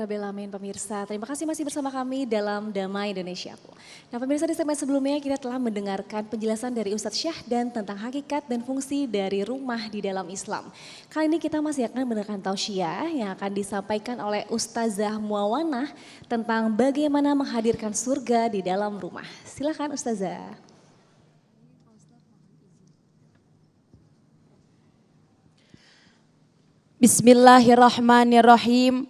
Rabbil Alamin pemirsa. Terima kasih masih bersama kami dalam Damai Indonesiaku. Nah pemirsa, di segmen sebelumnya kita telah mendengarkan penjelasan dari Ustadz Syahdan tentang hakikat dan fungsi dari rumah di dalam Islam. Kali ini kita masih akan mendengarkan tausiah yang akan disampaikan oleh Ustazah Muawanah tentang bagaimana menghadirkan surga di dalam rumah. Silakan Ustazah. Bismillahirrahmanirrahim.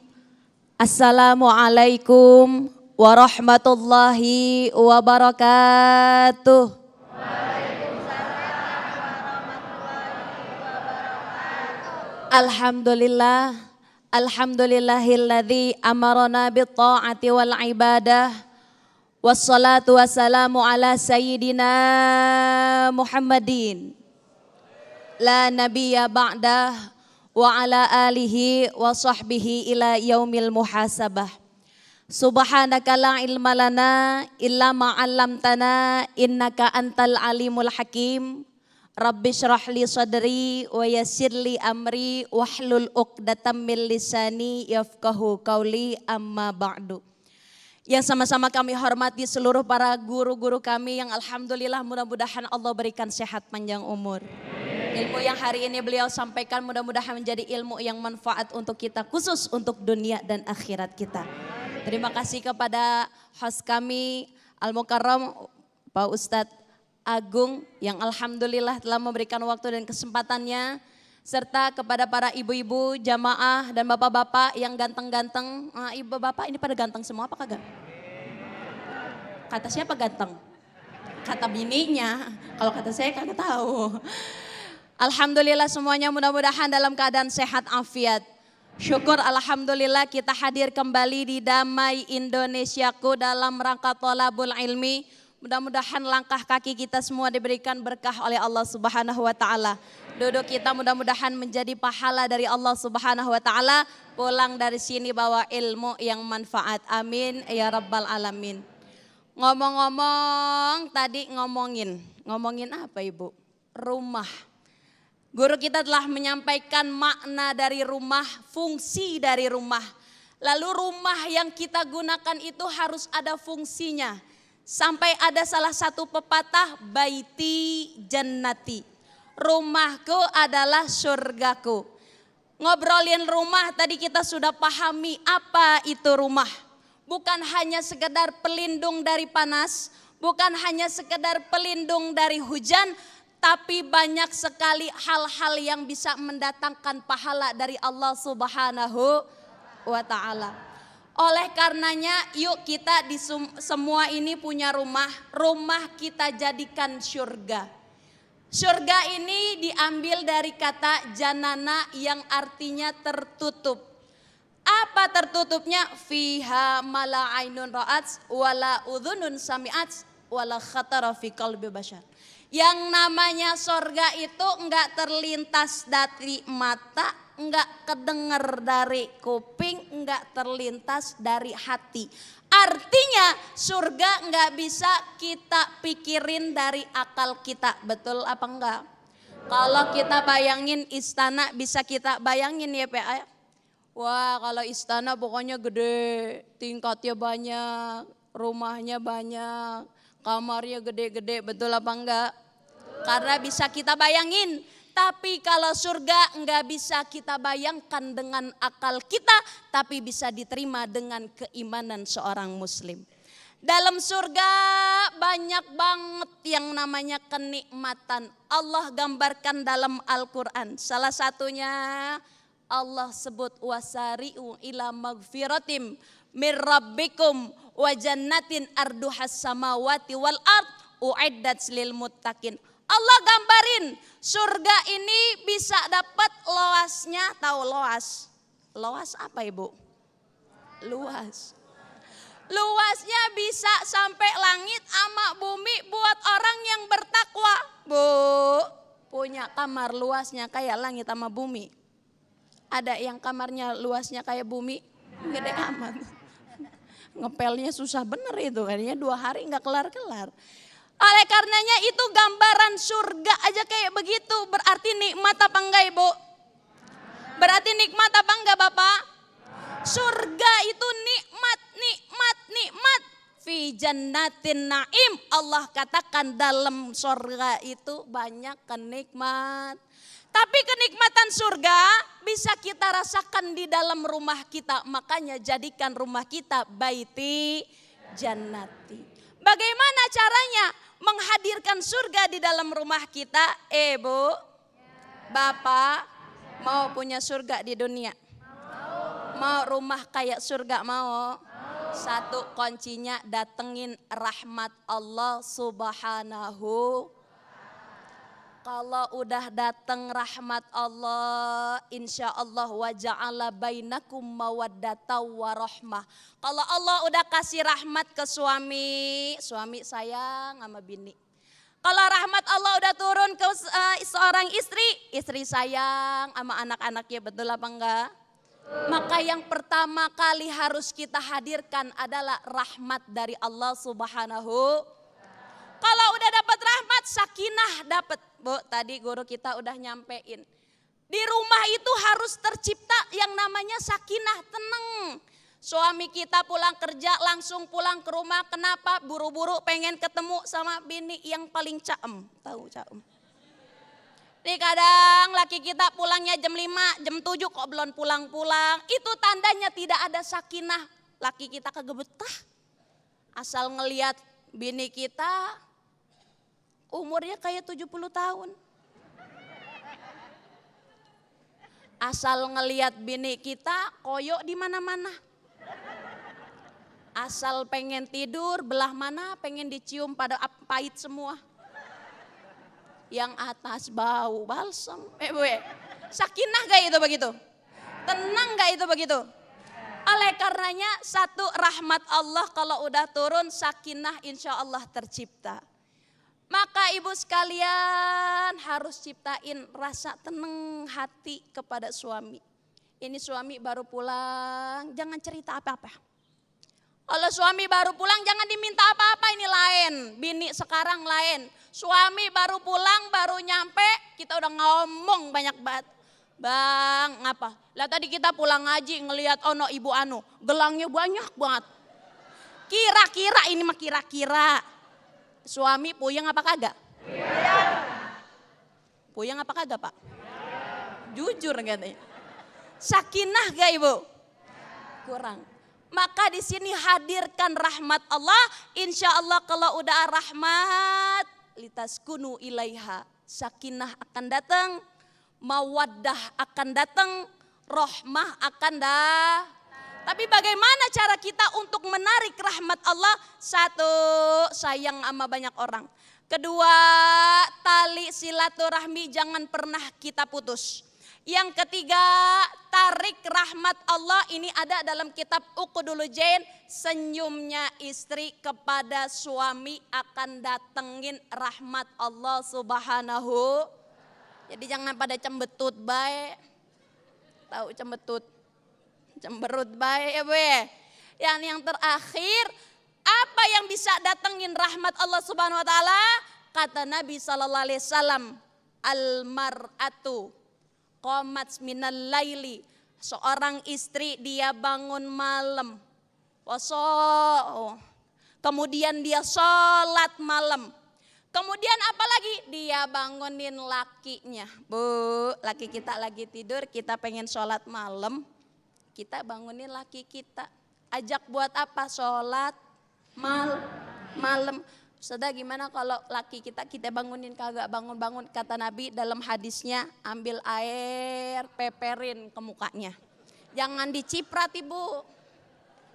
Assalamualaikum warahmatullahi wabarakatuh. Alhamdulillah, alhamdulillahilladzi amarana bitta'ati wal ibadah. Wassalatu wassalamu ala sayyidina Muhammadin. La nabiyya ba'dah. Wa ala alihi wa sahbihi ila yaumil muhasabah. Subhanaka la ilma lana illa ma 'allamtana innaka antal alimul hakim. Rabbi shrah li sadri wa yassir li amri wahlul 'uqdatam min lisani yafqahu qauli amma ba'du. Yang sama-sama kami hormati seluruh para guru-guru kami yang alhamdulillah mudah-mudahan Allah berikan sehat panjang umur. Ilmu yang hari ini beliau sampaikan mudah-mudahan menjadi ilmu yang manfaat untuk kita, khusus untuk dunia dan akhirat kita. Terima kasih kepada host kami Al-Mukarram Pak Ustadz Agung yang alhamdulillah telah memberikan waktu dan kesempatannya, serta kepada para ibu-ibu, jamaah dan bapak-bapak yang ganteng-ganteng. Ibu bapak ini pada ganteng semua apa kagak? Kata siapa ganteng? Kata bininya, kalau kata saya kagak tahu. Alhamdulillah semuanya mudah-mudahan dalam keadaan sehat afiat. Syukur alhamdulillah kita hadir kembali di Damai Indonesiaku dalam rangka thalabul ilmi. Mudah-mudahan langkah kaki kita semua diberikan berkah oleh Allah Subhanahu wa taala. Duduk kita mudah-mudahan menjadi pahala dari Allah Subhanahu wa taala. Pulang dari sini bawa ilmu yang manfaat. Amin ya rabbal alamin. Ngomong-ngomong tadi ngomongin apa Ibu? Rumah. Guru kita telah menyampaikan makna dari rumah, fungsi dari rumah. Lalu rumah yang kita gunakan itu harus ada fungsinya. Sampai ada salah satu pepatah, baiti jannati. Rumahku adalah surgaku. Ngobrolin rumah tadi kita sudah pahami apa itu rumah. Bukan hanya sekedar pelindung dari panas, bukan hanya sekedar pelindung dari hujan, tapi banyak sekali hal-hal yang bisa mendatangkan pahala dari Allah Subhanahu wa ta'ala. Oleh karenanya yuk kita di semua ini punya rumah. Rumah kita jadikan surga. Surga ini diambil dari kata janana yang artinya tertutup. Apa tertutupnya? Fiha mala ainun ra'at wala udhunun sami'at wala khatara fi qalbi bashar. Yang namanya sorga itu enggak terlintas dari mata, enggak kedenger dari kuping, enggak terlintas dari hati. Artinya surga enggak bisa kita pikirin dari akal kita, betul apa enggak? Kalau kita bayangin istana bisa kita bayangin ya Pak. Wah kalau istana pokoknya gede, tingkatnya banyak, rumahnya banyak, kamarnya gede-gede, betul apa enggak? Karena bisa kita bayangin, tapi kalau surga enggak bisa kita bayangkan dengan akal kita, tapi bisa diterima dengan keimanan seorang muslim. Dalam surga banyak banget yang namanya kenikmatan. Allah gambarkan dalam Al-Quran. Salah satunya Allah sebut wasari'u ila magfiratim mir rabbikum wa jannatin arduhas samawati wal ard uiddat lil muttaqin. Allah gambarin surga ini bisa dapat luasnya, tahu luas? Luas apa Ibu? Luas. Luasnya bisa sampai langit sama bumi buat orang yang bertakwa. Bu, punya kamar luasnya kayak langit sama bumi. Ada yang kamarnya luasnya kayak bumi, gede amat. Ngepelnya susah bener itu, kayaknya 2 hari gak kelar-kelar. Oleh karenanya itu gambaran surga aja kayak begitu. Berarti nikmat apa enggak Ibu? Berarti nikmat apa enggak Bapak? Surga itu nikmat, nikmat, nikmat. Fi jannatin naim. Allah katakan dalam surga itu banyak kenikmat. Tapi kenikmatan surga bisa kita rasakan di dalam rumah kita. Makanya jadikan rumah kita baiti jannati. Bagaimana caranya menghadirkan surga di dalam rumah kita? Bu, Bapak mau punya surga di dunia? Mau rumah kayak surga mau? Satu kuncinya datengin rahmat Allah subhanahu. Kalau udah datang rahmat Allah, insya Allah wa ja'ala bainakum mawaddata warahmah. Kalau Allah udah kasih rahmat ke suami, suami sayang sama bini. Kalau rahmat Allah udah turun ke seorang istri, istri sayang sama anak-anaknya, betul apa enggak? Maka yang pertama kali harus kita hadirkan adalah rahmat dari Allah subhanahu. Kalau udah dapat rahmat, sakinah dapat. Bu, tadi guru kita udah nyampein. Di rumah itu harus tercipta yang namanya sakinah, tenang. Suami kita pulang kerja langsung pulang ke rumah. Kenapa? Buru-buru pengen ketemu sama bini yang paling caem. Tahu caem? Nih kadang laki kita pulangnya jam 5, jam 7 kok belum pulang-pulang. Itu tandanya tidak ada sakinah. Laki kita kagak betah. Asal ngelihat bini kita umurnya kayak 70 tahun. Asal ngelihat bini kita koyok di mana-mana. Asal pengen tidur belah mana pengen dicium pada pahit semua. Yang atas bau balsam. Sakinah gak itu begitu? Tenang gak itu begitu? Oleh karenanya satu rahmat Allah kalau udah turun sakinah insya Allah tercipta. Maka ibu sekalian harus ciptain rasa tenang hati kepada suami. Ini suami baru pulang, jangan cerita apa-apa. Kalau suami baru pulang jangan diminta apa-apa, ini lain. Bini sekarang lain. Suami baru pulang, baru nyampe, kita udah ngomong banyak banget. Bang, ngapa? Lah tadi kita pulang ngaji ngelihat ono ibu anu, gelangnya banyak banget. Kira-kira ini mah kira-kira. Suami puyeng apa kagak? Puyeng apa kagak Pak? Jujur katanya. Sakinah gak ibu? Kurang. Maka di sini hadirkan rahmat Allah. Insya Allah kalau udah rahmat, litaskunu ilaiha. Sakinah akan datang, mawaddah akan datang, rahmah akan datang. Tapi bagaimana cara kita untuk menarik rahmat Allah? Satu, sayang sama banyak orang. Kedua, tali silaturahmi jangan pernah kita putus. Yang ketiga, tarik rahmat Allah. Ini ada dalam kitab Uqdul Jain. Senyumnya istri kepada suami akan datengin rahmat Allah subhanahu. Jadi jangan pada cembetut baik. Tahu cembetut? Cemberut baik ya Bu. Yang terakhir, apa yang bisa datengin rahmat Allah Subhanahu wa taala? Kata Nabi sallallahu alaihi wasallam, al-mar'atu qamat minal laili. Seorang istri dia bangun malam. Kemudian dia sholat malam. Kemudian apalagi? Dia bangunin lakinya. Bu, laki kita lagi tidur, kita pengen sholat malam. Kita bangunin laki kita. Ajak buat apa? Sholat malam. Saudara gimana kalau laki kita bangunin kagak bangun-bangun. Kata Nabi dalam hadisnya, ambil air peperin ke mukanya. Jangan diciprat ibu.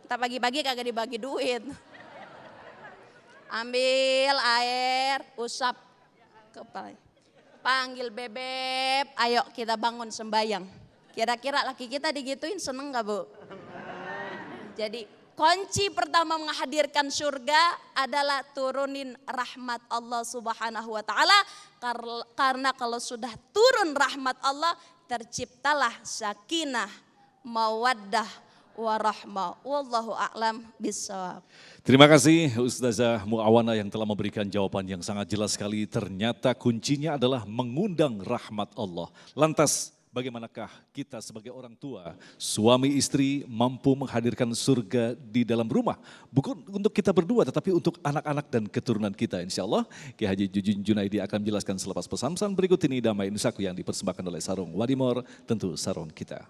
Kita pagi-pagi kagak dibagi duit. Ambil air, usap kepala. Panggil bebek, ayo kita bangun sembayang. Kira-kira laki kita digituin seneng gak Bu? Jadi kunci pertama menghadirkan surga adalah turunin rahmat Allah subhanahu wa ta'ala. Karena kalau sudah turun rahmat Allah terciptalah sakinah, mawaddah, warahmah. Wallahu a'lam bissawab. Terima kasih Ustazah Mu'awana yang telah memberikan jawaban yang sangat jelas sekali. Ternyata kuncinya adalah mengundang rahmat Allah. Lantas bagaimanakah kita sebagai orang tua, suami istri mampu menghadirkan surga di dalam rumah. Bukan untuk kita berdua tetapi untuk anak-anak dan keturunan kita. Insya Allah Kiai Haji Jujun Junaidi akan menjelaskan selepas pesan-pesan berikut ini. Damai Nusaku yang dipersembahkan oleh Sarung Wadimor, tentu sarung kita.